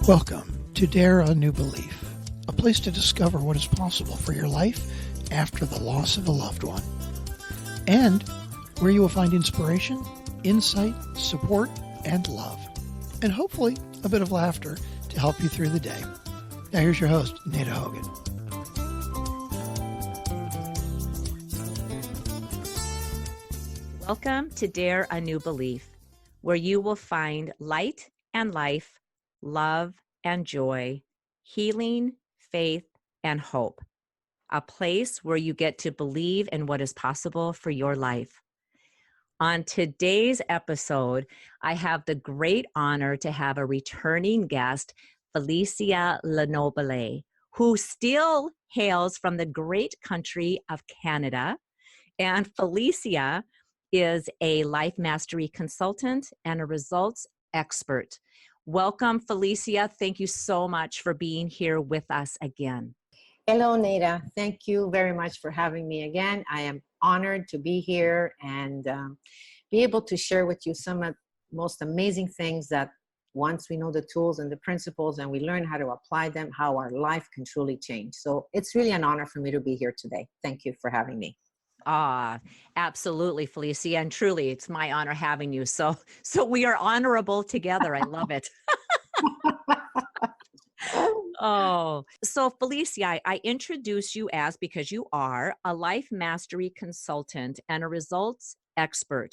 Welcome to Dare a New Belief, a place to discover what is possible for your life after the loss of a loved one, and where you will find inspiration, insight, support, and love, and hopefully a bit of laughter to help you through the day. Now here's your host, Nada Hogan. Welcome to Dare a New Belief, where you will find light and life, love and joy, healing, faith, and hope. A place where you get to believe in what is possible for your life. On today's episode, I have the great honor to have a returning guest, Felicia Lonobile, who still hails from the great country of Canada. And Felicia is a life mastery consultant and a results expert. Welcome, Felicia. Thank you so much for being here with us again. Hello, Nada. Thank you very much for having me again. I am honored to be here and be able to share with you some of the most amazing things that once we know the tools and the principles and we learn how to apply them, how our life can truly change. So it's really an honor for me to be here today. Thank you for having me. Absolutely, Felicia. And truly, it's my honor having you. So we are honorable together. I love it. So Felicia, I introduce you as, because you are a life mastery consultant and a results expert.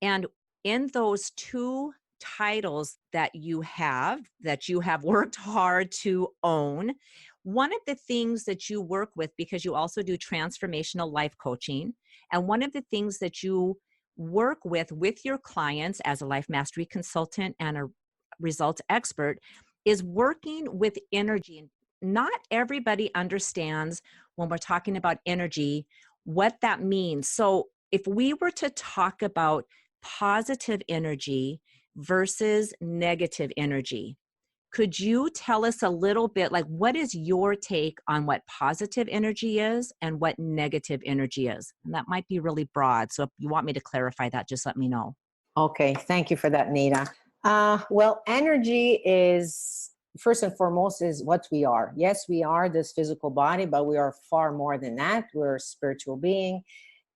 And in those two titles that you have worked hard to own, one of the things that you work with, because you also do transformational life coaching, and one of the things that you work with your clients as a life mastery consultant and a results expert is working with energy. And not everybody understands when we're talking about energy, what that means. So if we were to talk about positive energy versus negative energy, could you tell us a little bit, like, what is your take on what positive energy is and what negative energy is? And that might be really broad. So if you want me to clarify that, just let me know. Okay. Thank you for that, Nada. Well, energy is, first and foremost, is what we are. Yes, we are this physical body, but we are far more than that. We're a spiritual being,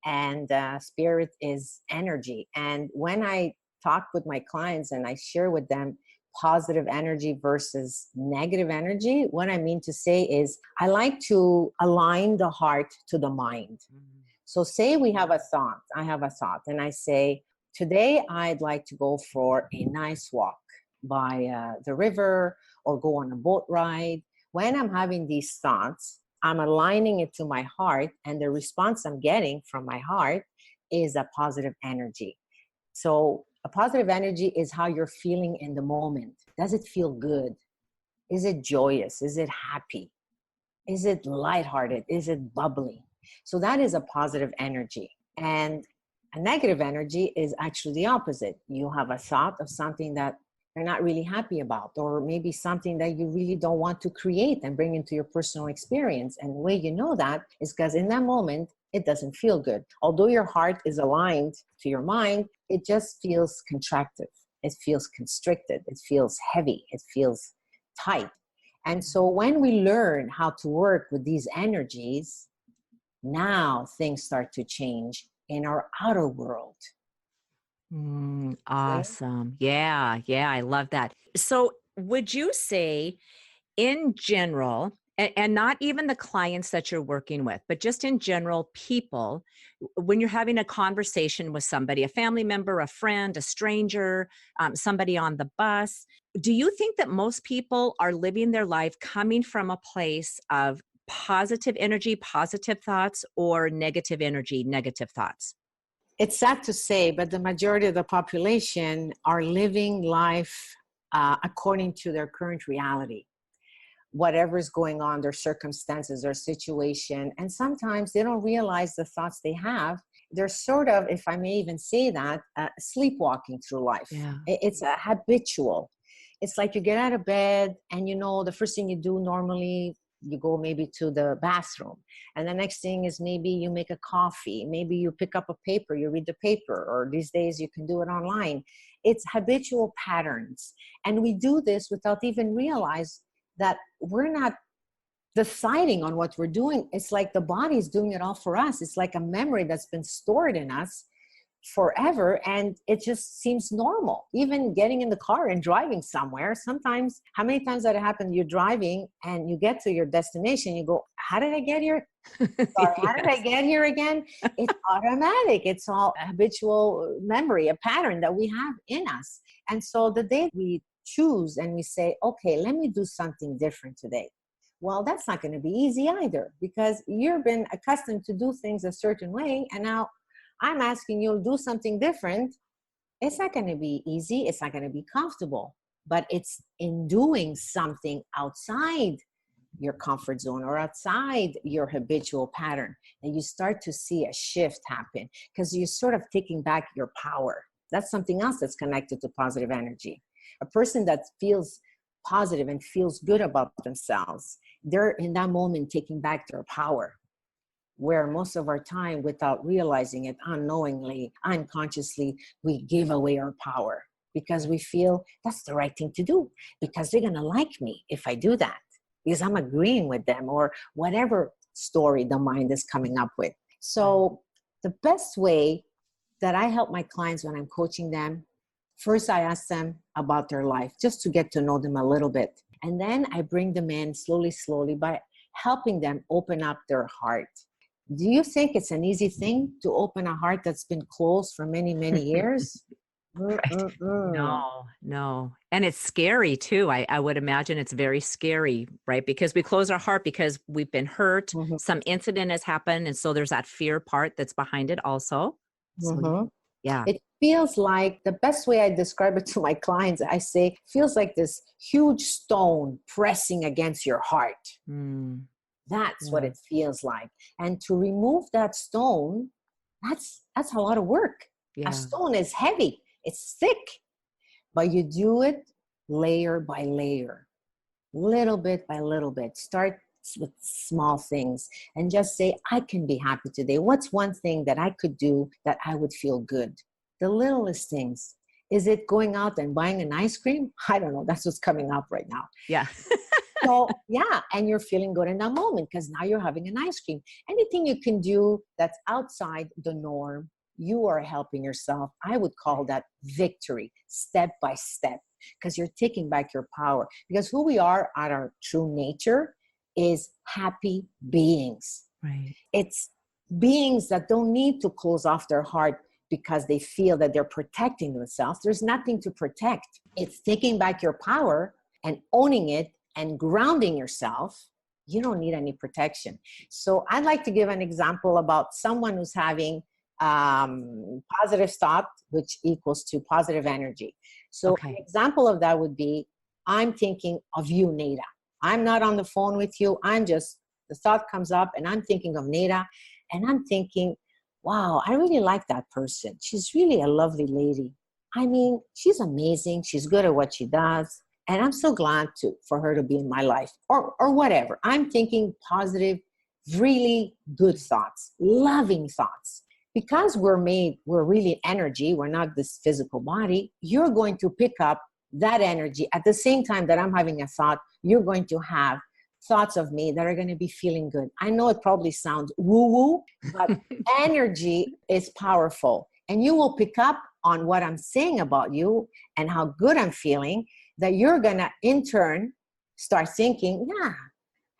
and spirit is energy. And when I talk with my clients and I share with them positive energy versus negative energy, what I mean to say is I like to align the heart to the mind. So say we have a thought, I have a thought, and I say, today I'd like to go for a nice walk by the river or go on a boat ride. When I'm having these thoughts, I'm aligning it to my heart, and the response I'm getting from my heart is a positive energy. So a positive energy is how you're feeling in the moment. Does it feel good? Is it joyous? Is it happy? Is it lighthearted? Is it bubbly? So that is a positive energy. And a negative energy is actually the opposite. You have a thought of something that you're not really happy about, or maybe something that you really don't want to create and bring into your personal experience. And the way you know that is because in that moment, it doesn't feel good. Although your heart is aligned to your mind, it just feels contractive. It feels constricted. It feels heavy. It feels tight. And so when we learn how to work with these energies, now things start to change in our outer world. Awesome. Yeah, I love that. So would you say, in general, and not even the clients that you're working with, but just in general, people, when you're having a conversation with somebody, a family member, a friend, a stranger, somebody on the bus, do you think that most people are living their life coming from a place of positive energy, positive thoughts, or negative energy, negative thoughts? It's sad to say, but the majority of the population are living life according to their current reality. Whatever is going on, their circumstances, their situation. And sometimes they don't realize the thoughts they have. They're sort of, if I may even say that, sleepwalking through life. Yeah. It's a habitual. It's like you get out of bed and, the first thing you do normally you go maybe to the bathroom. And the next thing is maybe you make a coffee. Maybe you pick up a paper, you read the paper, or these days you can do it online. It's habitual patterns. And we do this without even realize that we're not deciding on what we're doing. It's like the body's doing it all for us. It's like a memory that's been stored in us forever, and it just seems normal. Even getting in the car and driving somewhere, sometimes, how many times that happened, you're driving and you get to your destination, you go, how did I get here? Sorry, how did I get here again? It's automatic. It's all a habitual memory, a pattern that we have in us. And so the day we choose and we say, okay, let me do something different today, well, that's not going to be easy either, because you've been accustomed to do things a certain way, and now I'm asking you to do something different. It's not going to be easy. It's not going to be comfortable, but it's in doing something outside your comfort zone or outside your habitual pattern that you start to see a shift happen, because you're sort of taking back your power. That's something else that's connected to positive energy. A person that feels positive and feels good about themselves, they're in that moment taking back their power. Where most of our time, without realizing it, unknowingly, unconsciously, we give away our power because we feel that's the right thing to do, because they're going to like me if I do that, because I'm agreeing with them, or whatever story the mind is coming up with. So the best way that I help my clients when I'm coaching them, first I ask them about their life just to get to know them a little bit. And then I bring them in slowly by helping them open up their heart. Do you think it's an easy thing to open a heart that's been closed for many, many years? Right. No. And it's scary too. I would imagine it's very scary, right? Because we close our heart because we've been hurt. Mm-hmm. Some incident has happened. And so there's that fear part that's behind it also. So, Mm-hmm. yeah. It feels like, the best way I describe it to my clients, I say, feels like this huge stone pressing against your heart. That's what it feels like. And to remove that stone, that's a lot of work. Yeah. A stone is heavy. It's thick. But you do it layer by layer, little bit by little bit. Start with small things and just say, I can be happy today. What's one thing that I could do that I would feel good? The littlest things. Is it going out and buying an ice cream? I don't know. That's what's coming up right now. Yeah. So, yeah, and you're feeling good in that moment because now you're having an ice cream. Anything you can do that's outside the norm, you are helping yourself. I would call that victory, step by step, because you're taking back your power. Because who we are at our true nature is happy beings. Right. It's beings that don't need to close off their heart because they feel that they're protecting themselves. There's nothing to protect. It's taking back your power and owning it and grounding yourself. You don't need any protection. So I'd like to give an example about someone who's having positive thought, which equals to positive energy. So An example of that would be, I'm thinking of you, Nada. I'm not on the phone with you. The thought comes up and I'm thinking of Nada, and I'm thinking, wow, I really like that person. She's really a lovely lady. I mean, she's amazing. She's good at what she does. And I'm so glad for her to be in my life, or whatever. I'm thinking positive, really good thoughts, loving thoughts. Because we're really energy, we're not this physical body, you're going to pick up that energy. At the same time that I'm having a thought, you're going to have thoughts of me that are going to be feeling good. I know it probably sounds woo-woo, but energy is powerful. And you will pick up on what I'm saying about you and how good I'm feeling, that you're going to, in turn, start thinking, yeah,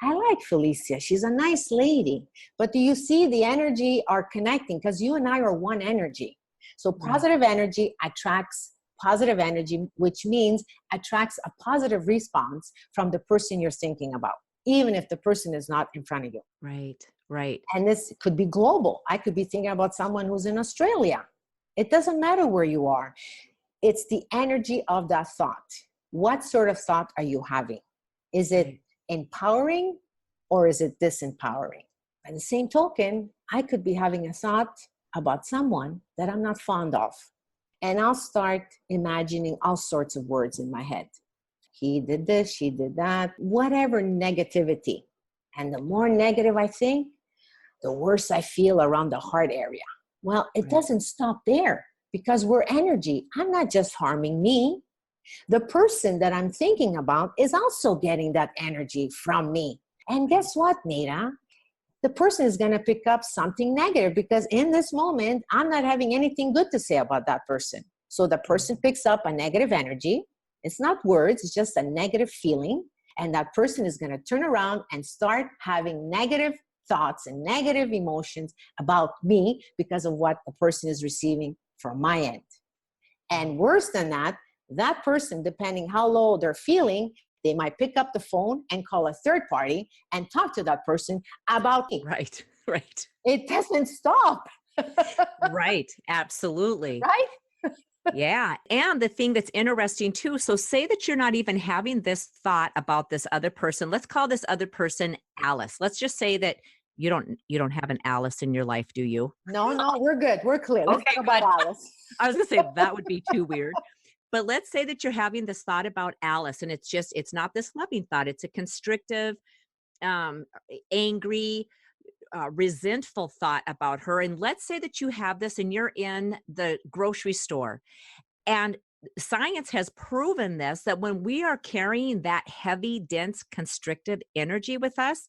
I like Felicia. She's a nice lady. But do you see the energy are connecting? Because you and I are one energy. So positive energy attracts positive energy, which means attracts a positive response from the person you're thinking about, even if the person is not in front of you. Right. And this could be global. I could be thinking about someone who's in Australia. It doesn't matter where you are. It's the energy of that thought. What sort of thought are you having? Is it empowering or is it disempowering? By the same token, I could be having a thought about someone that I'm not fond of. And I'll start imagining all sorts of words in my head. He did this, she did that, whatever negativity. And the more negative I think, the worse I feel around the heart area. Well, it doesn't stop there because we're energy. I'm not just harming me. The person that I'm thinking about is also getting that energy from me. And guess what, Nita? The person is going to pick up something negative because in this moment, I'm not having anything good to say about that person. So the person picks up a negative energy. It's not words, it's just a negative feeling. And that person is going to turn around and start having negative thoughts and negative emotions about me because of what the person is receiving from my end. And worse than that, that person, depending how low they're feeling, they might pick up the phone and call a third party and talk to that person about me. Right. Right. It doesn't stop. Right. Absolutely. Right? Yeah. And the thing that's interesting too, so say that you're not even having this thought about this other person. Let's call this other person Alice. Let's just say that you don't have an Alice in your life, do you? No, we're good. We're clear. Let's Okay, talk about Alice. I was going to say that would be too weird. But let's say that you're having this thought about Alice and it's not this loving thought. It's a constrictive, angry, resentful thought about her. And let's say that you have this and you're in the grocery store. And science has proven this, that when we are carrying that heavy, dense, constrictive energy with us,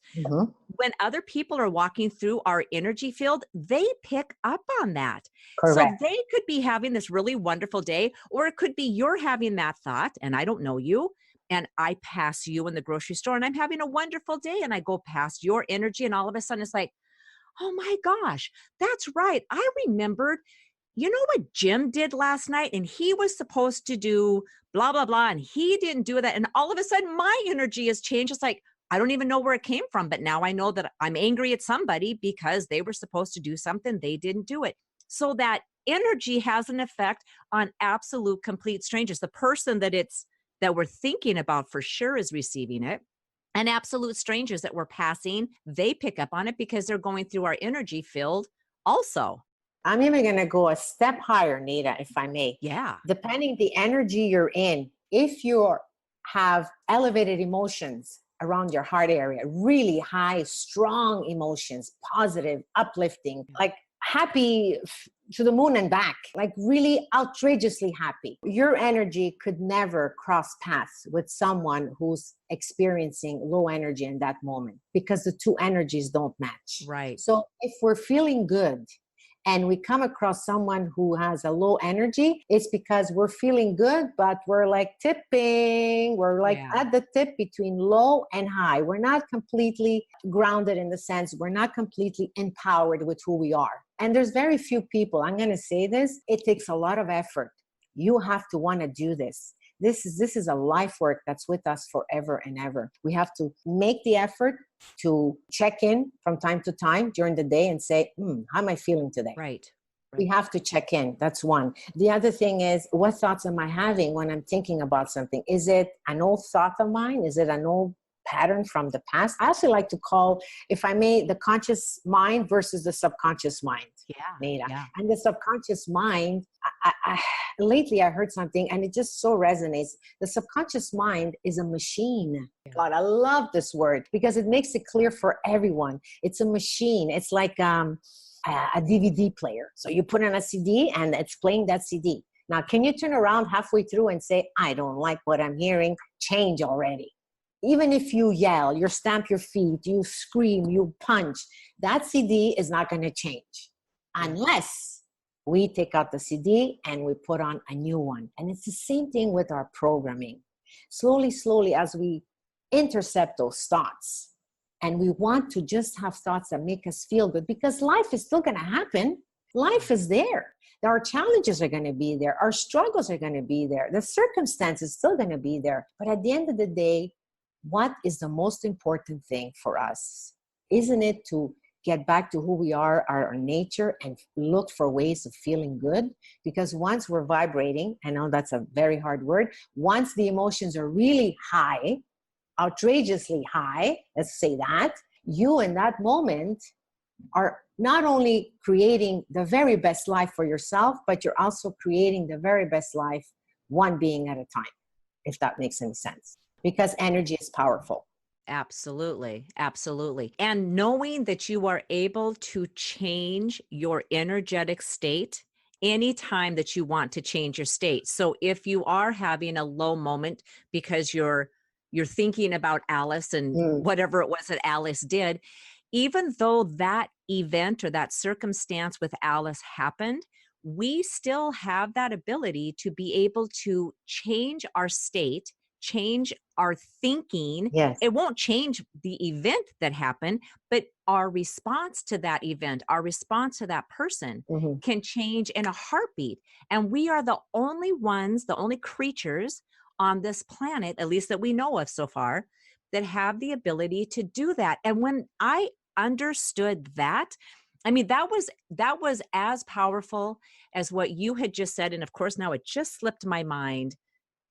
when other people are walking through our energy field, they pick up on that. Correct. So they could be having this really wonderful day, or it could be you're having that thought and I don't know you. And I pass you in the grocery store and I'm having a wonderful day and I go past your energy and all of a sudden it's like, oh my gosh, that's right. I remembered, you know what Jim did last night? And he was supposed to do blah, blah, blah. And he didn't do that. And all of a sudden my energy has changed. It's like, I don't even know where it came from, but now I know that I'm angry at somebody because they were supposed to do something. They didn't do it. So that energy has an effect on absolute complete strangers. The person that we're thinking about for sure is receiving it. And absolute strangers that we're passing, they pick up on it because they're going through our energy field also. I'm even going to go a step higher, Nita, if I may. Yeah. Depending the energy you're in, if you have elevated emotions around your heart area, really high, strong emotions, positive, uplifting, like happy to the moon and back, like really outrageously happy. Your energy could never cross paths with someone who's experiencing low energy in that moment because the two energies don't match. Right. So if we're feeling good and we come across someone who has a low energy, it's because we're feeling good, but we're like tipping. We're like at the tip between low and high. We're not completely grounded in the sense we're not completely empowered with who we are. And there's very few people, I'm going to say this, it takes a lot of effort. You have to want to do this. This is a life work that's with us forever and ever. We have to make the effort to check in from time to time during the day and say, how am I feeling today? Right. We have to check in. That's one. The other thing is, what thoughts am I having when I'm thinking about something? Is it an old thought of mine? Is it an old pattern from the past? I also like to call, if I may, the conscious mind versus the subconscious mind. Nita. And the subconscious mind, lately I heard something and it just so resonates. The subconscious mind is a machine. God, I love this word because it makes it clear for everyone. It's a machine. It's like a DVD player. So you put on a CD and it's playing that CD. Now, can you turn around halfway through and say, I don't like what I'm hearing, change already? Even if you yell, you stamp your feet, you scream, you punch, that CD is not going to change unless we take out the CD and we put on a new one. And it's the same thing with our programming. Slowly, as we intercept those thoughts, and we want to just have thoughts that make us feel good because life is still going to happen. Life is there. Our challenges are going to be there. Our struggles are going to be there. The circumstances still going to be there. But at the end of the day, what is the most important thing for us? Isn't it to get back to who we are, our nature, and look for ways of feeling good? Because once we're vibrating, I know that's a very hard word, once the emotions are really high, outrageously high, let's say that, you in that moment are not only creating the very best life for yourself, but you're also creating the very best life, one being at a time, if that makes any sense. Because energy is powerful. Absolutely. Absolutely. And knowing that you are able to change your energetic state anytime that you want to change your state. So if you are having a low moment because you're thinking about Alice and Mm, whatever it was that Alice did, even though that event or that circumstance with Alice happened, we still have that ability to be able to change our state, change our thinking. yes. It won't change the event that happened, but our response to that event, our response to that person Hmm. can change in a heartbeat. And we are the only ones, the only creatures on this planet, at least that we know of so far, that have the ability to do that. And when I understood that, I mean, that was as powerful as what you had just said. And of course, now it just slipped my mind.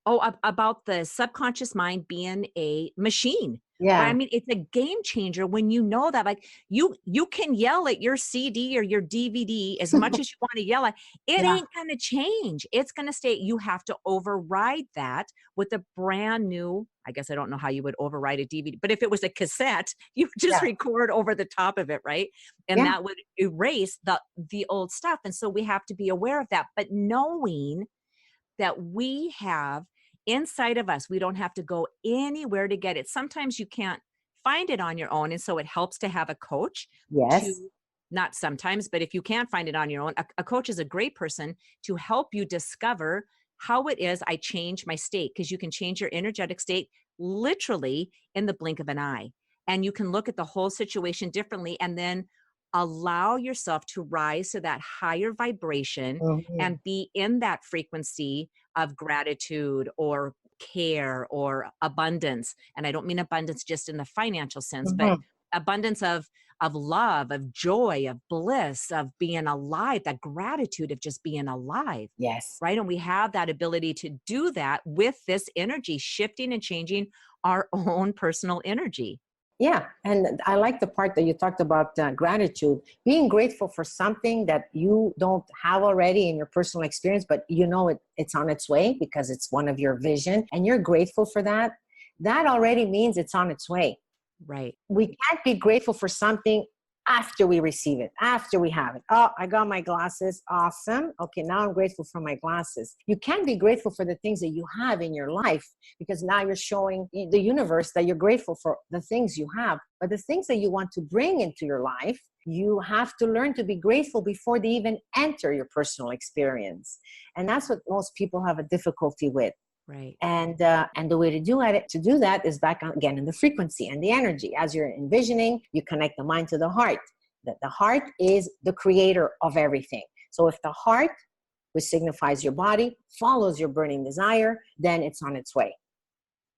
Oh, about the subconscious mind being a machine. Right? I Yeah. mean, it's a game changer when you know that. Like you can yell at your CD or your DVD as much as you want to yell at. It Yeah. ain't gonna change. It's gonna stay. You have to override that with a brand new. I guess I don't know how you would override a DVD, but if it was a cassette, you just Yeah. record over the top of it, right? And Yeah. that would erase the old stuff. And so we have to be aware of that. But knowing that we have inside of us. We don't have to go anywhere to get it. Sometimes you can't find it on your own. And so it helps to have a coach Yes. to, not sometimes, but if you can't find it on your own, a coach is a great person to help you discover how it is I change my state, because you can change your energetic state literally in the blink of an eye. And you can look at the whole situation differently and then allow yourself to rise to that higher vibration Hmm. and be in that frequency of gratitude or care or abundance. And I don't mean abundance just in the financial sense, but Hmm. abundance of love, of joy, of bliss, of being alive, that gratitude of just being alive. Yes. Right. And we have that ability to do that with this energy, shifting and changing our own personal energy. Yeah, and I like the part that you talked about gratitude, being grateful for something that you don't have already in your personal experience, but you know it's on its way because it's one of your vision, and you're grateful for that. That already means it's on its way. Right. We can't be grateful for something after we receive it, after we have it. Oh, I got my glasses. Awesome. Okay, now I'm grateful for my glasses. You can be grateful for the things that you have in your life because now you're showing the universe that you're grateful for the things you have. But the things that you want to bring into your life, you have to learn to be grateful before they even enter your personal experience. And that's what most people have a difficulty with. Right. And the way to do that is back again in the frequency and the energy. As you're envisioning, you connect the mind to the heart. That the heart is the creator of everything. So if the heart, which signifies your body, follows your burning desire, then it's on its way.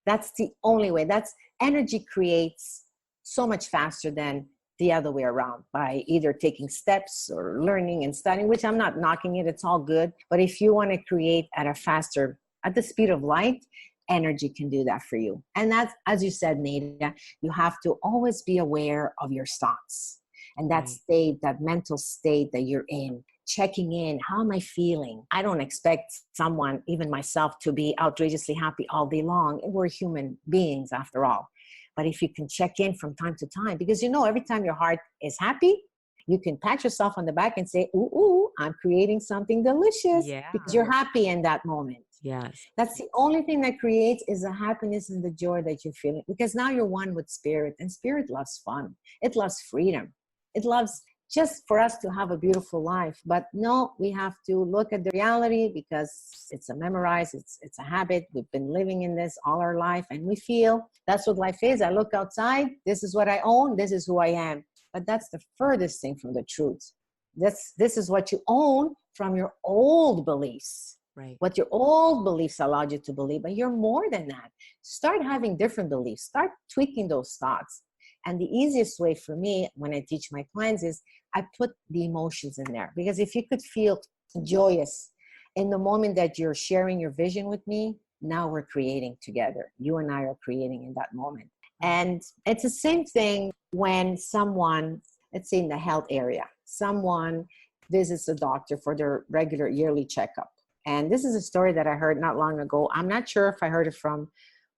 That's the only way. That's energy creates so much faster than the other way around by either taking steps or learning and studying, which I'm not knocking it. It's all good. But if you want to create at the speed of light, energy can do that for you. And that's, as you said, Nada, you have to always be aware of your thoughts and that Right. state, that mental state that you're in. Checking in, how am I feeling? I don't expect someone, even myself, to be outrageously happy all day long. We're human beings after all. But if you can check in from time to time, because every time your heart is happy, you can pat yourself on the back and say, ooh, I'm creating something delicious Yeah. because you're happy in that moment. Yes. That's the only thing that creates is the happiness and the joy that you're feeling because now you're one with spirit, and spirit loves fun. It loves freedom. It loves just for us to have a beautiful life. But no, we have to look at the reality because it's a memorized, it's a habit. We've been living in this all our life and we feel that's what life is. I look outside, this is what I own, this is who I am. But that's the furthest thing from the truth. This is what you own from your old beliefs. Right. What your old beliefs allowed you to believe, but you're more than that. Start having different beliefs. Start tweaking those thoughts. And the easiest way for me when I teach my clients is I put the emotions in there. Because if you could feel joyous in the moment that you're sharing your vision with me, now we're creating together. You and I are creating in that moment. And it's the same thing when someone, let's say in the health area, someone visits a doctor for their regular yearly checkup. And this is a story that I heard not long ago. I'm not sure if I heard it from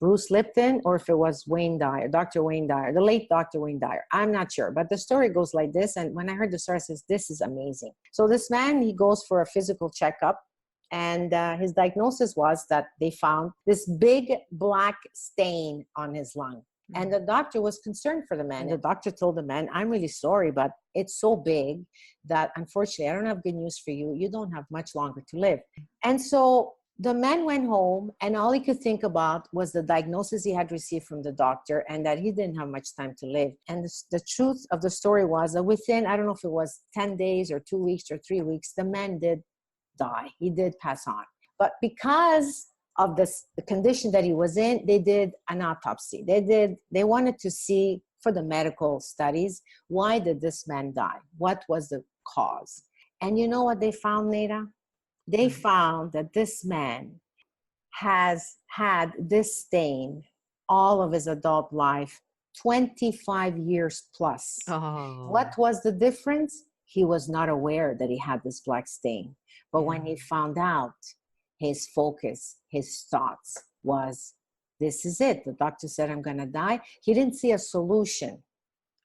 Bruce Lipton or if it was Wayne Dyer, Dr. Wayne Dyer, the late Dr. Wayne Dyer. I'm not sure, but the story goes like this. And when I heard the story, I says, this is amazing. So this man, he goes for a physical checkup, and his diagnosis was that they found this big black stain on his lung. And the doctor was concerned for the man. And the doctor told the man, I'm really sorry, but it's so big that unfortunately, I don't have good news for you. You don't have much longer to live. And so the man went home, and all he could think about was the diagnosis he had received from the doctor and that he didn't have much time to live. And the truth of the story was that within, I don't know if it was 10 days or 2 weeks or 3 weeks, the man did die. He did pass on. But because of the condition that he was in, they did an autopsy. They wanted to see for the medical studies, why did this man die? What was the cause? And you know what they found, Neda? They found that this man has had this stain all of his adult life, 25 years plus. Oh. What was the difference? He was not aware that he had this black stain. But when he found out, his focus, his thoughts was, this is it. The doctor said, I'm going to die. He didn't see a solution.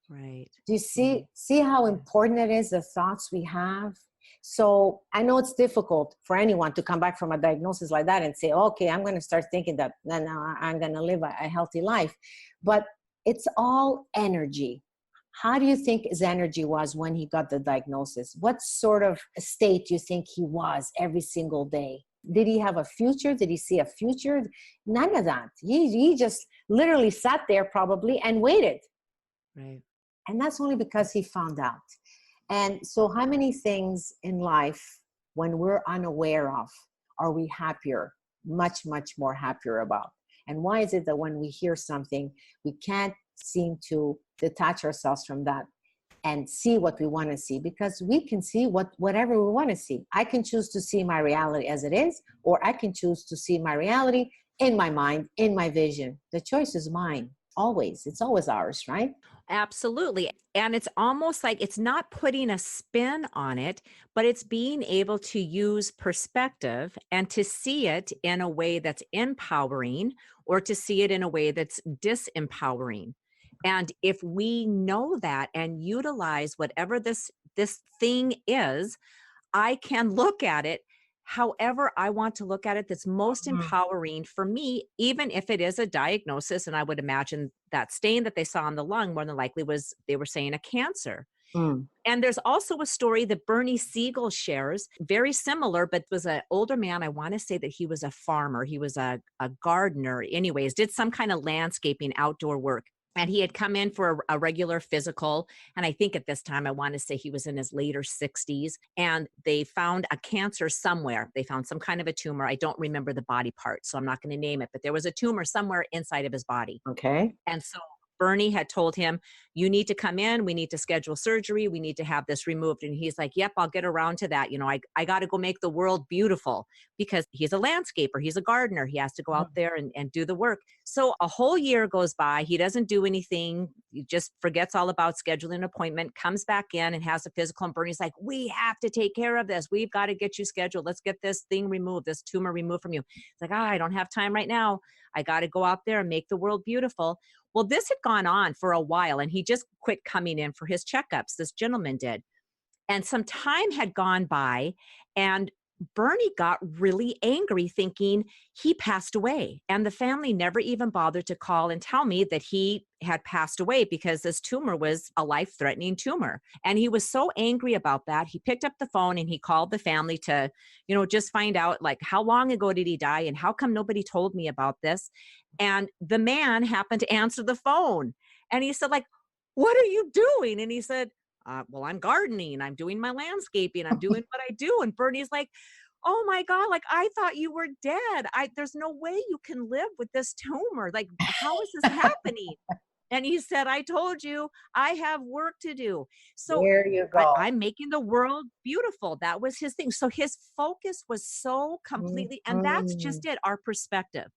Right. Do you see how important it is, the thoughts we have? So I know it's difficult for anyone to come back from a diagnosis like that and say, okay, I'm going to start thinking that now I'm going to live a healthy life. But it's all energy. How do you think his energy was when he got the diagnosis? What sort of state do you think he was every single day? Did he have a future? Did he see a future? None of that. He just literally sat there probably and waited. Right. And that's only because he found out. And so how many things in life, when we're unaware of, are we happier, much, much more happier about? And why is it that when we hear something, we can't seem to detach ourselves from that and see what we want to see? Because we can see whatever we want to see. I can choose to see my reality as it is, or I can choose to see my reality in my mind, in my vision. The choice is mine. Always. It's always ours, right? Absolutely. And it's almost like it's not putting a spin on it, but it's being able to use perspective and to see it in a way that's empowering or to see it in a way that's disempowering. And if we know that and utilize whatever this thing is, I can look at it however I want to look at it that's most empowering for me, even if it is a diagnosis. And I would imagine that stain that they saw on the lung more than likely was, they were saying, a cancer. Mm. And there's also a story that Bernie Siegel shares, very similar, but was an older man. I want to say that he was a farmer. He was a gardener, anyways, did some kind of landscaping, outdoor work. And he had come in for a regular physical. And I think at this time, I want to say he was in his later 60s. And they found a cancer somewhere. They found some kind of a tumor. I don't remember the body part, so I'm not going to name it. But there was a tumor somewhere inside of his body. Okay. And so Bernie had told him, you need to come in. We need to schedule surgery. We need to have this removed. And he's like, yep, I'll get around to that. You know, I got to go make the world beautiful, because he's a landscaper. He's a gardener. He has to go out there and do the work. So a whole year goes by. He doesn't do anything. He just forgets all about scheduling an appointment, comes back in and has a physical. And Bernie's like, we have to take care of this. We've got to get you scheduled. Let's get this thing removed, this tumor removed from you. It's like, I don't have time right now. I got to go out there and make the world beautiful. Well, this had gone on for a while, and he just quit coming in for his checkups. This gentleman did. And some time had gone by, and Bernie got really angry, thinking he passed away. And the family never even bothered to call and tell me that he had passed away, because this tumor was a life-threatening tumor. And he was so angry about that. He picked up the phone and he called the family to, just find out, like, how long ago did he die? And how come nobody told me about this? And the man happened to answer the phone. And he said, like, what are you doing? And he said, well, I'm gardening. I'm doing my landscaping. I'm doing what I do. And Bernie's like, oh my God, like, I thought you were dead. There's no way you can live with this tumor. Like, how is this happening? And he said, I told you, I have work to do. So there you go. I'm making the world beautiful. That was his thing. So his focus was so completely, and that's just it, our perspective.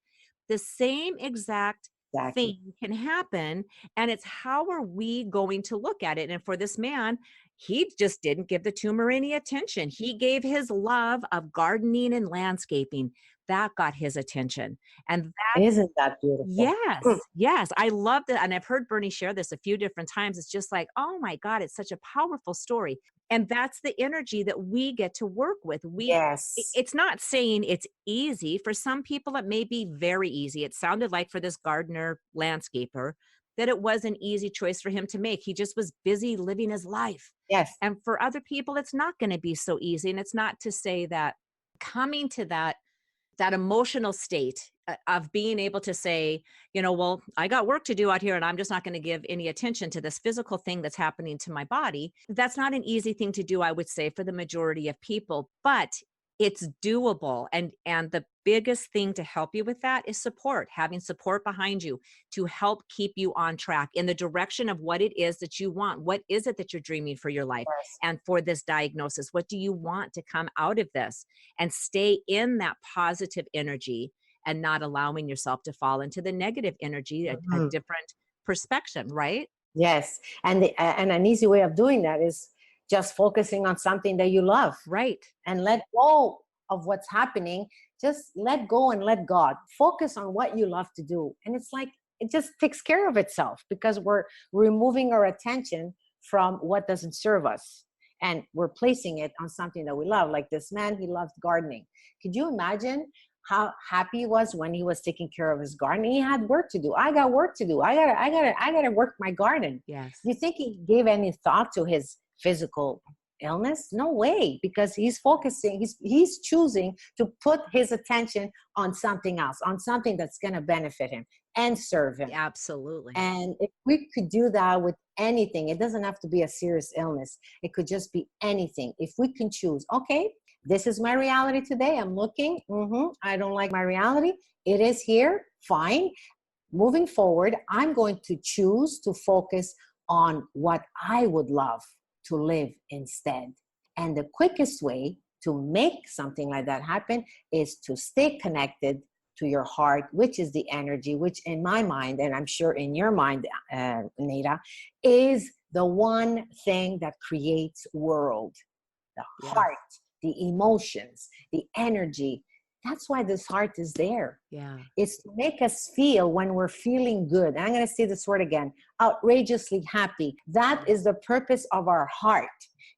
The same exact thing can happen. And it's, how are we going to look at it? And for this man, he just didn't give the tumor any attention. He gave his love of gardening and landscaping that got his attention. And that, Isn't that beautiful? yes, yes, I love that. And I've heard Bernie share this a few different times. It's just like, oh my God, it's such a powerful story. And that's the energy that we get to work with. Yes. It's not saying it's easy. For some people, it may be very easy. It sounded like for this gardener landscaper that it was an easy choice for him to make. He just was busy living his life. Yes. And for other people, it's not going to be so easy. And it's not to say that coming to that emotional state of being able to say, well, I got work to do out here and I'm just not going to give any attention to this physical thing that's happening to my body. That's not an easy thing to do, I would say, for the majority of people, but it's doable. And the biggest thing to help you with that is support, having support behind you to help keep you on track in the direction of what it is that you want. What is it that you're dreaming for your life? Yes. And for this diagnosis, what do you want to come out of this? And stay in that positive energy and not allowing yourself to fall into the negative energy, a Mhm. different perspective, right? Yes. And an easy way of doing that is just focusing on something that you love Right. and let go of what's happening. Just let go and let God. Focus on what you love to do. And it's like it just takes care of itself because we're removing our attention from what doesn't serve us. And we're placing it on something that we love. Like this man, he loved gardening. Could you imagine how happy he was when he was taking care of his garden? He had work to do. I got work to do. I gotta work my garden. Yes. Do you think he gave any thought to his physical illness? No way, because he's focusing, he's choosing to put his attention on something else, on something that's going to benefit him and serve him. Absolutely. And if we could do that with anything, it doesn't have to be a serious illness. It could just be anything. If we can choose, okay, this is my reality today. I'm looking, I don't like my reality. It is here, fine. Moving forward, I'm going to choose to focus on what I would love to live instead. And the quickest way to make something like that happen is to stay connected to your heart, which is the energy, which in my mind, and I'm sure in your mind, Neda, is the one thing that creates world. The heart, the emotions, the energy. That's why this heart is there. Yeah. It's to make us feel when we're feeling good. And I'm going to say this word again, outrageously happy. That is the purpose of our heart.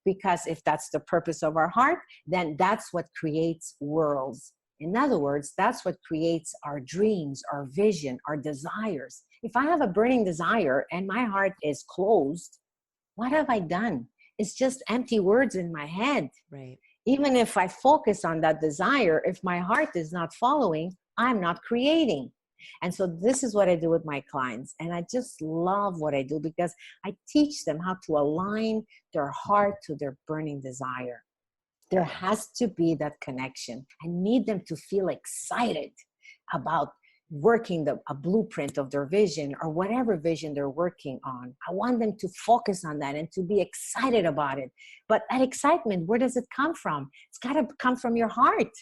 Because if that's the purpose of our heart, then that's what creates worlds. In other words, that's what creates our dreams, our vision, our desires. If I have a burning desire and my heart is closed, what have I done? It's just empty words in my head. Right. Even if I focus on that desire, if my heart is not following, I'm not creating. And so this is what I do with my clients. And I just love what I do because I teach them how to align their heart to their burning desire. There has to be that connection. I need them to feel excited about working a blueprint of their vision or whatever vision they're working on. I want them to focus on that and to be excited about it. But that excitement, where does it come from? It's got to come from your heart.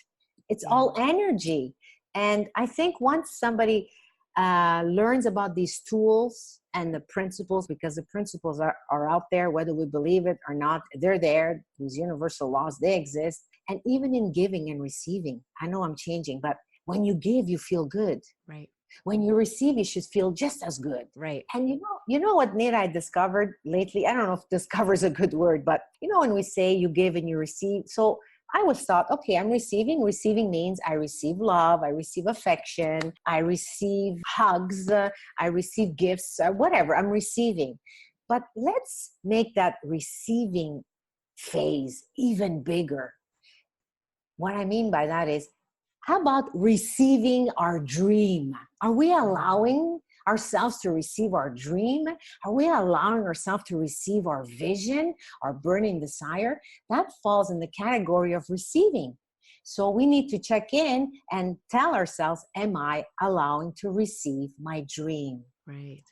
It's all energy. And I think once somebody learns about these tools and the principles, because the principles are out there, whether we believe it or not, they're there. These universal laws, they exist. And even in giving and receiving, I know I'm changing, but when you give, you feel good. Right. When you receive, you should feel just as good. Right. And you know what, Nate, I discovered lately? I don't know if discover is a good word, but when we say you give and you receive, so I was thought, okay, I'm receiving. Receiving means I receive love, I receive affection, I receive hugs, I receive gifts, whatever, I'm receiving. But let's make that receiving phase even bigger. What I mean by that is, how about receiving our dream? Are we allowing ourselves to receive our dream? Are we allowing ourselves to receive our vision, our burning desire? That falls in the category of receiving. So we need to check in and tell ourselves, am I allowing to receive my dream? Right.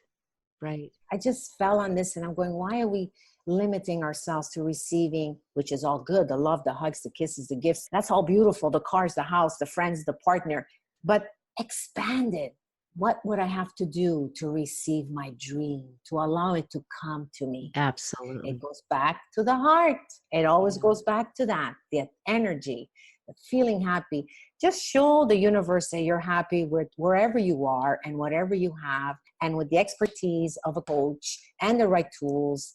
Right. I just fell on this and I'm going, why are we limiting ourselves to receiving, which is all good, the love, the hugs, the kisses, the gifts, that's all beautiful, the cars, the house, the friends, the partner, but expand it. What would I have to do to receive my dream, to allow it to come to me? Absolutely. It goes back to the heart. It always goes back to that, the energy, the feeling happy. just show the universe that you're happy with wherever you are and whatever you have. And with the expertise of a coach and the right tools,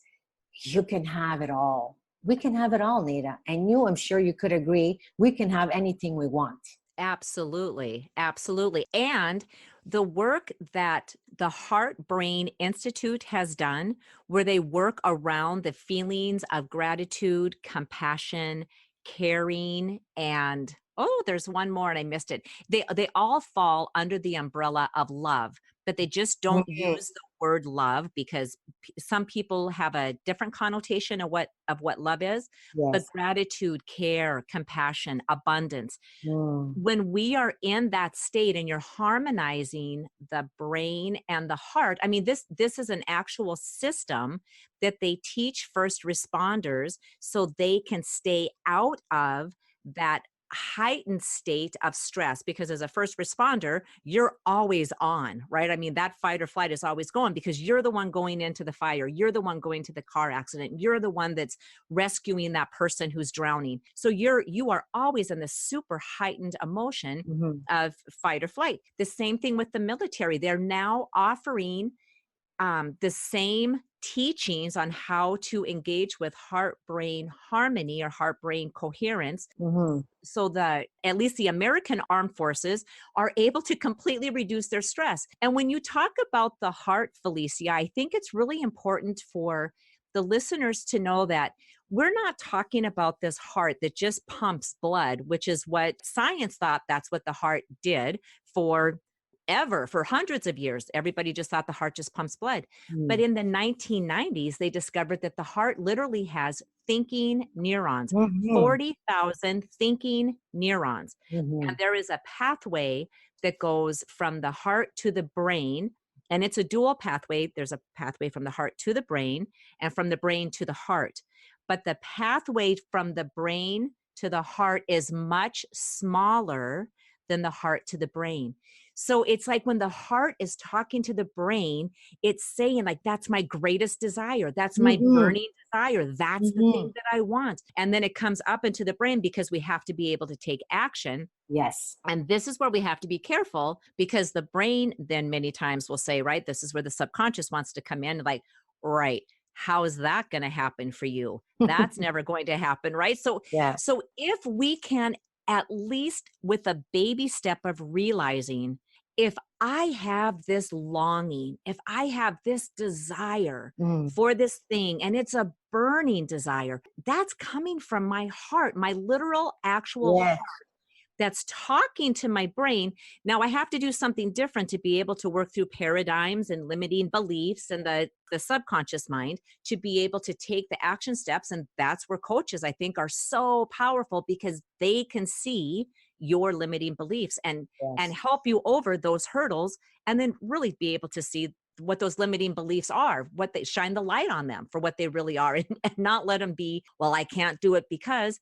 you can have it all. We can have it all, Nita. And you, I'm sure you could agree, we can have anything we want. Absolutely. Absolutely. And the work that the Heart Brain Institute has done, where they work around the feelings of gratitude, compassion, caring, and oh, there's one more and I missed it. They all fall under the umbrella of love, but they just don't Mhm. use the word love because some people have a different connotation of what love is. But Yes. gratitude, care, compassion, abundance, Mm. when we are in that state and you're harmonizing the brain and the heart, I mean, this is an actual system that they teach first responders so they can stay out of that heightened state of stress, because as a first responder you're always on, right? I mean, that fight or flight is always going because you're the one going into the fire, you're the one going to the car accident, you're the one that's rescuing that person who's drowning. So you are always in this super heightened emotion Mhm. of fight or flight. The same thing with the military. They're now offering the same teachings on how to engage with heart brain harmony or heart brain coherence, Mhm. so that at least the American armed forces are able to completely reduce their stress. And when you talk about the heart, Felicia, I think it's really important for the listeners to know that we're not talking about this heart that just pumps blood, which is what science thought that's what the heart did for ever, for hundreds of years. Everybody just thought the heart just pumps blood. But Mm. in the 1990s, they discovered that the heart literally has thinking neurons, Mhm. 40,000 thinking neurons. And Mhm. there is a pathway that goes from the heart to the brain. And it's a dual pathway. There's a pathway from the heart to the brain and from the brain to the heart. But the pathway from the brain to the heart is much smaller than the heart to the brain. So it's like when the heart is talking to the brain, it's saying, like, that's my greatest desire. That's my Mhm. burning desire. That's the thing Mhm. that I want. And then it comes up into the brain because we have to be able to take action. Yes. And this is where we have to be careful, because the brain then many times will say, right, this is where the subconscious wants to come in, like, right, how is that going to happen for you? That's never going to happen, right? So, Yeah. so if we can, at least with a baby step of realizing, if I have this longing, if I have this desire Mm. for this thing, and it's a burning desire, that's coming from my heart, my literal, actual Yes. that's talking to my brain. Now I have to do something different to be able to work through paradigms and limiting beliefs and the subconscious mind to be able to take the action steps. And that's where coaches, I think, are so powerful, because they can see your limiting beliefs and Yes. help you over those hurdles, and then really be able to see what those limiting beliefs are, what they shine the light on them for what they really are, and not let them be, well, I can't do it because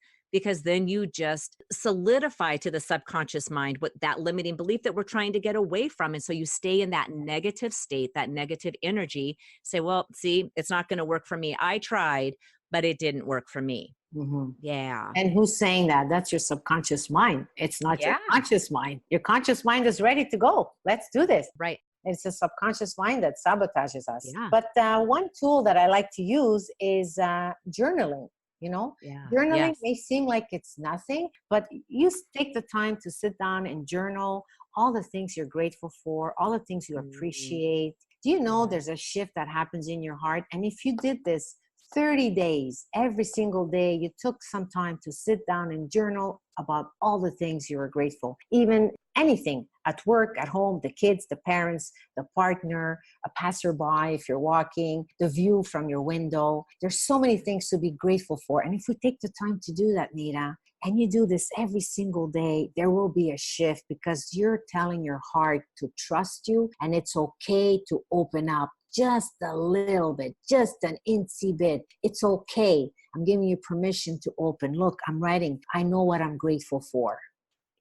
then you just solidify to the subconscious mind what that limiting belief that we're trying to get away from. And so you stay in that negative state, that negative energy, say, well, see, it's not going to work for me. I tried, but it didn't work for me. Mhm. Yeah. And who's saying that? That's your subconscious mind. It's not your Yeah. conscious mind. Your conscious mind is ready to go. Let's do this. Right. It's the subconscious mind that sabotages us. Yeah. But one tool that I like to use is journaling. You know, Yeah. journaling Yes. may seem like it's nothing, but you take the time to sit down and journal all the things you're grateful for, all the things you Mm, appreciate. Do you know yeah. there's a shift that happens in your heart? And if you did this 30 days, every single day, you took some time to sit down and journal about all the things you are grateful, even anything at work, at home, the kids, the parents, the partner, a passerby, if you're walking, the view from your window. There's so many things to be grateful for. And if we take the time to do that, Nita, and you do this every single day, there will be a shift, because you're telling your heart to trust you, and it's okay to open up just a little bit, just an incy bit. It's okay. I'm giving you permission to open. Look, I'm writing. I know what I'm grateful for.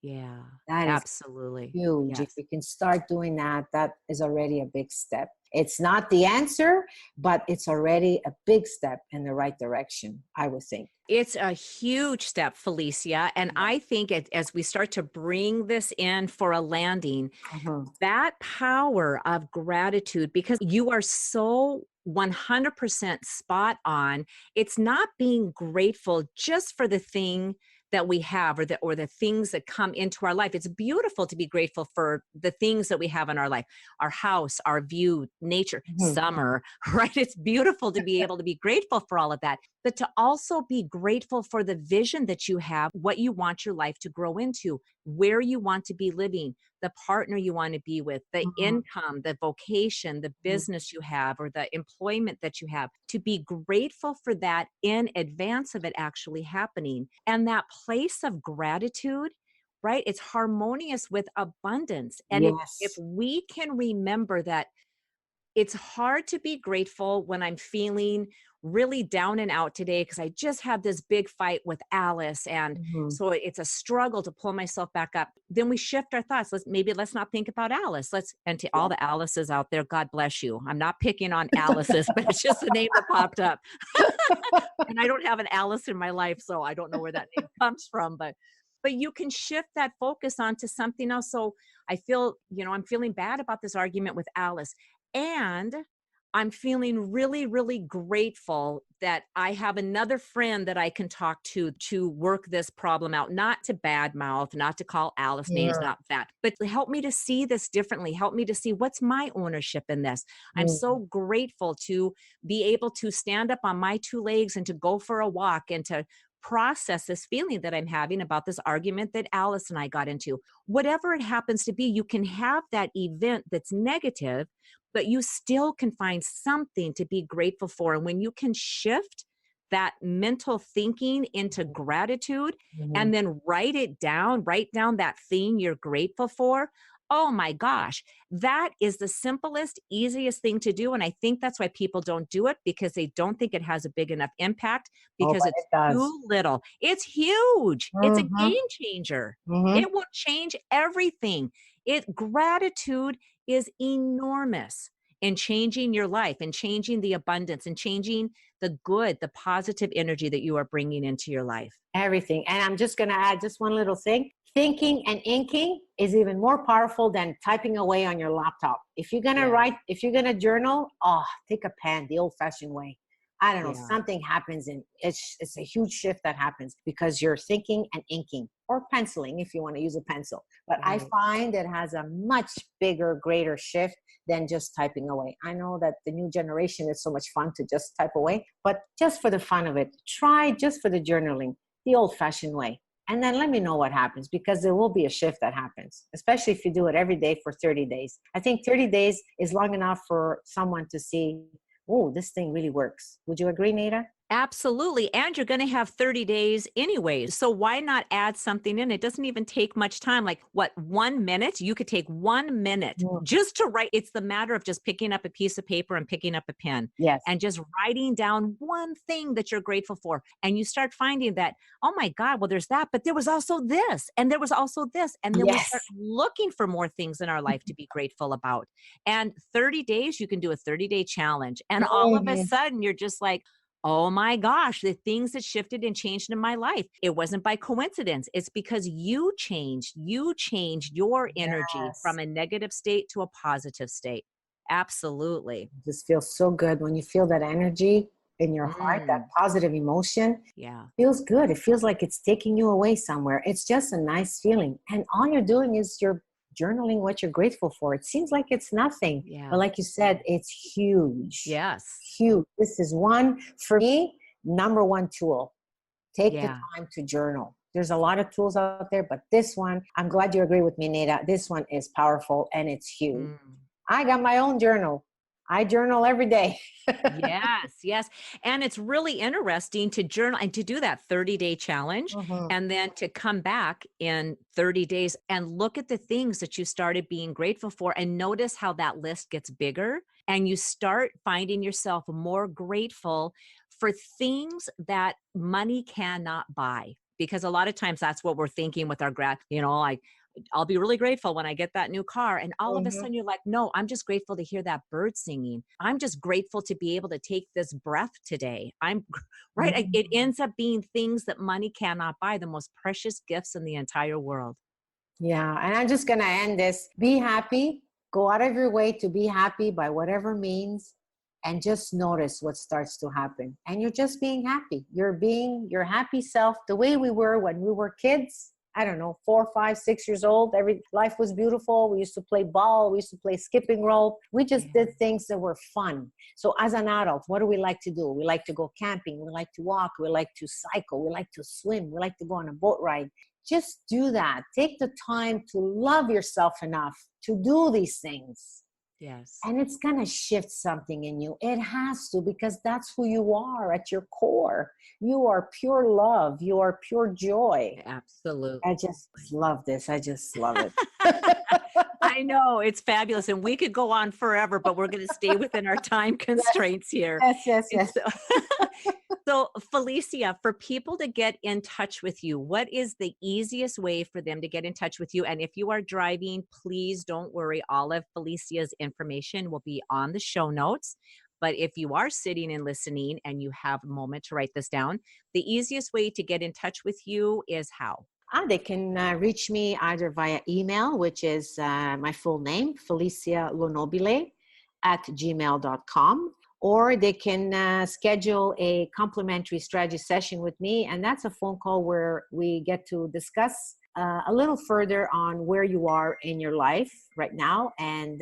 Yeah. That is Absolutely. huge. If Yes. you can start doing that, that is already a big step. It's not the answer, but it's already a big step in the right direction, I would think. It's a huge step, Felicia. And I think as we start to bring this in for a landing, Mhm. that power of gratitude, because you are so 100% spot on. It's not being grateful just for the thing that we have or the things that come into our life. It's beautiful to be grateful for the things that we have in our life, our house, our view, nature, Mhm. summer, right? It's beautiful to be able to be grateful for all of that, but to also be grateful for the vision that you have, what you want your life to grow into, where you want to be living, the partner you want to be with, the Mhm. income, the vocation, the business you have, or the employment that you have, to be grateful for that in advance of it actually happening. And that place of gratitude, right? It's harmonious with abundance. And if Yes. we can remember that it's hard to be grateful when I'm feeling really down and out today because I just had this big fight with Alice. And Mhm. so it's a struggle to pull myself back up. Then we shift our thoughts. Let's not think about Alice. And to all the Alices out there, God bless you. I'm not picking on Alice's, but it's just the name that popped up. And I don't have an Alice in my life, so I don't know where that name comes from, but you can shift that focus onto something else. So I feel, I'm feeling bad about this argument with Alice. And I'm feeling really, really grateful that I have another friend that I can talk to work this problem out, not to badmouth, not to call Alice names, Yeah. not that, but to help me to see this differently, help me to see what's my ownership in this. I'm Mhm. so grateful to be able to stand up on my two legs and to go for a walk and to process this feeling that I'm having about this argument that Alice and I got into. Whatever it happens to be, you can have that event that's negative, but you still can find something to be grateful for. And when you can shift that mental thinking into gratitude and Mhm. then write down that thing you're grateful for. Oh my gosh, that is the simplest, easiest thing to do. And I think that's why people don't do it, because they don't think it has a big enough impact, Oh, because but it's it does. too little. It's huge. It's a Mhm. game changer. Mhm. It will change everything. Gratitude is enormous in changing your life and changing the abundance and changing the good, the positive energy that you are bringing into your life. Everything. And I'm just going to add just one little thing. Thinking and inking is even more powerful than typing away on your laptop. If you're going to Yeah. write, if you're going to journal, take a pen the old fashioned way. I don't know, Yeah. something happens and it's a huge shift that happens because you're thinking and inking or penciling if you want to use a pencil. But I Right. find it has a much bigger, greater shift than just typing away. I know that the new generation is so much fun to just type away, but just for the fun of it, try just for the journaling the old fashioned way. And then let me know what happens, because there will be a shift that happens, especially if you do it every day for 30 days. I think 30 days is long enough for someone to see, oh, this thing really works. Would you agree, Nita? Absolutely. And you're going to have 30 days anyways. So why not add something in? It doesn't even take much time. Like what, 1 minute? You could take 1 minute Mm. just to write. It's the matter of just picking up a piece of paper and picking up a pen Yes. and just writing down one thing that you're grateful for. And you start finding that, oh my God, well, there's that, but there was also this, and there was also this. And then we Yes. start looking for more things in our life to be grateful about. And 30 days, you can do a 30-day challenge. And all of a Mhm. sudden, you're just like, oh my gosh, the things that shifted and changed in my life. It wasn't by coincidence. It's because you changed. You changed your energy Yes. from a negative state to a positive state. Absolutely. It just feels so good when you feel that energy in your heart, that Mm, positive emotion. yeah. Feels good. It feels like it's taking you away somewhere. It's just a nice feeling. And all you're doing is you're journaling what you're grateful for. It seems like it's nothing, but Yeah. like you said, it's huge. Yes. Huge. This is one, for me, number one tool. Take the Yeah. time to journal. There's a lot of tools out there, but this one, I'm glad you agree with me, Nita. This one is powerful and it's huge. Mm. I got my own journal. I journal every day. Yes, yes. And it's really interesting to journal and to do that 30-day challenge Mhm. and then to come back in 30 days and look at the things that you started being grateful for and notice how that list gets bigger and you start finding yourself more grateful for things that money cannot buy. Because a lot of times that's what we're thinking with our like I'll be really grateful when I get that new car. And all of a Mhm. sudden you're like, no, I'm just grateful to hear that bird singing. I'm just grateful to be able to take this breath today. Right. It Mhm. ends up being things that money cannot buy, the most precious gifts in the entire world. Yeah, and I'm just going to end this. Be happy. Go out of your way to be happy by whatever means, and just notice what starts to happen. And you're just being happy. You're being your happy self the way we were when we were kids. I don't know, 4, 5, 6 years old. Every life was beautiful. We used to play ball. We used to play skipping rope. We just Yeah. did things that were fun. So as an adult, what do we like to do? We like to go camping. We like to walk. We like to cycle. We like to swim. We like to go on a boat ride. Just do that. Take the time to love yourself enough to do these things. Yes. And it's going to shift something in you. It has to, because that's who you are at your core. You are pure love. You are pure joy. Absolutely. I just love this. I just love it. I know, it's fabulous. And we could go on forever, but we're going to stay within our time constraints here. Yes. And so, Felicia, for people to get in touch with you, what is the easiest way for them to get in touch with you? And if you are driving, please don't worry. All of Felicia's information will be on the show notes. But if you are sitting and listening and you have a moment to write this down, the easiest way to get in touch with you is how? They can reach me either via email, which is my full name, Felicia Lonobile @gmail.com, or they can schedule a complimentary strategy session with me. And that's a phone call where we get to discuss a little further on where you are in your life right now and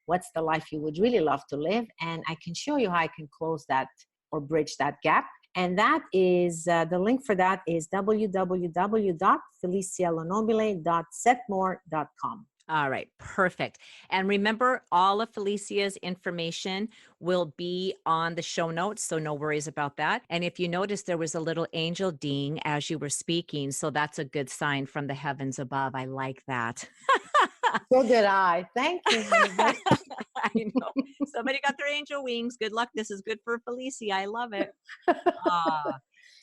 what's the life you would really love to live. And I can show you how I can close that or bridge that gap. And that is, the link for that is www.felicialonobile.setmore.com. All right, perfect. And remember, all of Felicia's information will be on the show notes, so no worries about that. And if you notice, there was a little angel ding as you were speaking, so that's a good sign from the heavens above. I like that. So did I. Thank you. I know. Somebody got their angel wings. Good luck. This is good for Felicia. I love it.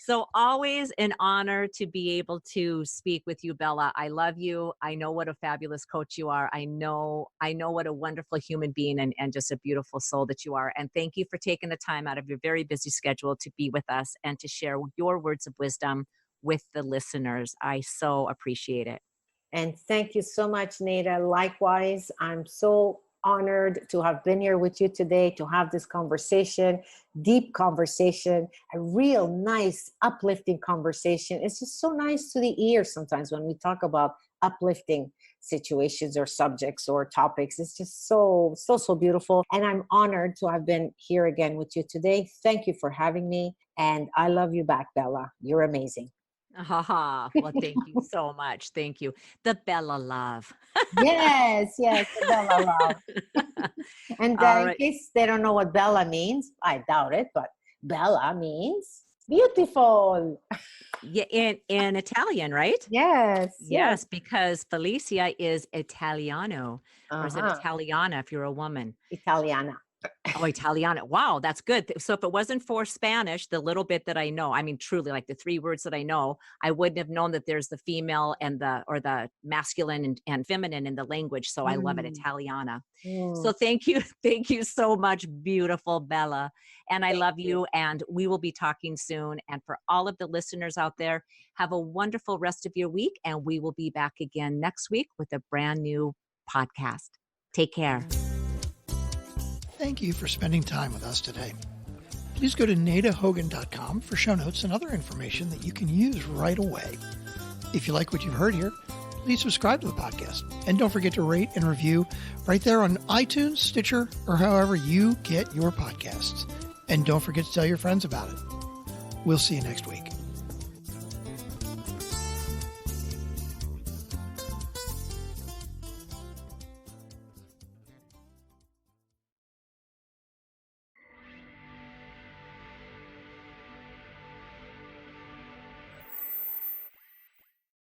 So always an honor to be able to speak with you, Bella. I love you. I know what a fabulous coach you are. I know what a wonderful human being and just a beautiful soul that you are. And thank you for taking the time out of your very busy schedule to be with us and to share your words of wisdom with the listeners. I so appreciate it. And thank you so much, Nada. Likewise, I'm so honored to have been here with you today, to have this conversation, deep conversation, a real nice, uplifting conversation. It's just so nice to the ear sometimes when we talk about uplifting situations or subjects or topics. It's just so beautiful. And I'm honored to have been here again with you today. Thank you for having me. And I love you back, Bella. You're amazing. Well, thank you so much. Thank you. The Bella love. Yes, the Bella love. And All in right. case they don't know what Bella means, I doubt it, but Bella means beautiful. Yeah, in Italian, right? Yes. Because Felicia is Italiano, or is it Uh-huh. Italiana if you're a woman? Italiana. Oh, Italiana. Wow, that's good. So if it wasn't for Spanish, the little bit that I know, I mean, truly, like the 3 words that I know, I wouldn't have known that there's the female and the masculine and feminine in the language. So I love it, Italiana. So Mm. thank you. Thank you so much, beautiful Bella. And I Thank love you. you. And we will be talking soon. And for all of the listeners out there, have a wonderful rest of your week. And we will be back again next week with a brand new podcast. Take care. Thank you for spending time with us today. Please go to nadahogan.com for show notes and other information that you can use right away. If you like what you've heard here, please subscribe to the podcast. And don't forget to rate and review right there on iTunes, Stitcher, or however you get your podcasts. And don't forget to tell your friends about it. We'll see you next week.